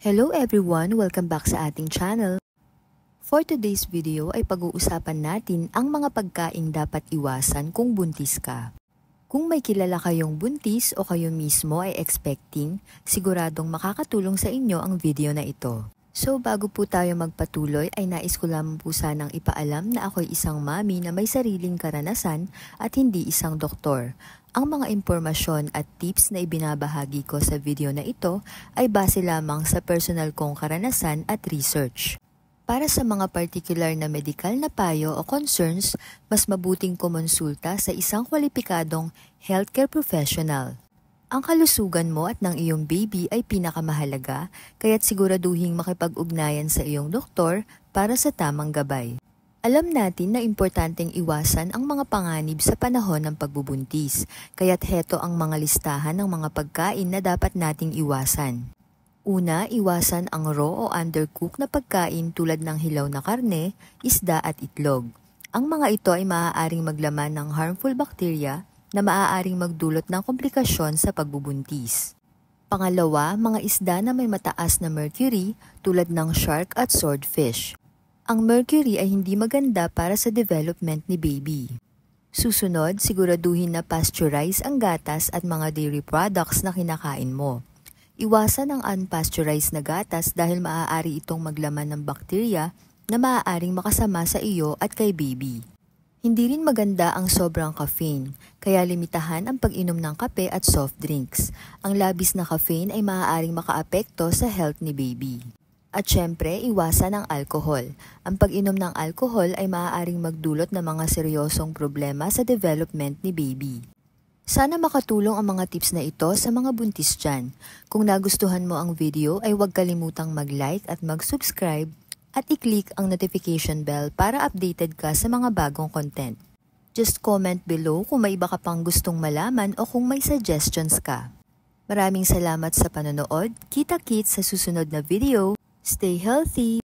Hello everyone! Welcome back sa ating channel. For today's video ay pag-uusapan natin ang mga pagkaing dapat iwasan kung buntis ka. Kung may kilala kayong buntis o kayo mismo ay expecting, siguradong makakatulong sa inyo ang video na ito. So bago po tayo magpatuloy ay nais ko lamang po sanang ipaalam na ako'y isang mami na may sariling karanasan at hindi isang doktor. Ang mga impormasyon at tips na ibinabahagi ko sa video na ito ay base lamang sa personal kong karanasan at research. Para sa mga particular na medikal na payo o concerns, mas mabuting kumonsulta sa isang kwalipikadong healthcare professional. Ang kalusugan mo at ng iyong baby ay pinakamahalaga, kaya't siguraduhing makipag-ugnayan sa iyong doktor para sa tamang gabay. Alam natin na importanteng iwasan ang mga panganib sa panahon ng pagbubuntis, kaya't heto ang mga listahan ng mga pagkain na dapat nating iwasan. Una, iwasan ang raw o undercooked na pagkain tulad ng hilaw na karne, isda at itlog. Ang mga ito ay maaaring maglaman ng harmful bacteria na maaaring magdulot ng komplikasyon sa pagbubuntis. Pangalawa, mga isda na may mataas na mercury tulad ng shark at swordfish. Ang mercury ay hindi maganda para sa development ni baby. Susunod, siguraduhin na pasteurize ang gatas at mga dairy products na kinakain mo. Iwasan ang unpasteurized na gatas dahil maaari itong maglaman ng bakterya na maaaring makasama sa iyo at kay baby. Hindi rin maganda ang sobrang caffeine, kaya limitahan ang pag-inom ng kape at soft drinks. Ang labis na caffeine ay maaaring makaapekto sa health ni baby. At syempre, iwasan ang alcohol. Ang pag-inom ng alcohol ay maaaring magdulot ng mga seryosong problema sa development ni baby. Sana makatulong ang mga tips na ito sa mga buntis dyan. Kung nagustuhan mo ang video ay huwag kalimutang mag-like at mag-subscribe at i-click ang notification bell para updated ka sa mga bagong content. Just comment below kung may iba ka pang gustong malaman o kung may suggestions ka. Maraming salamat sa panonood. Kita-kits sa susunod na video. Stay healthy!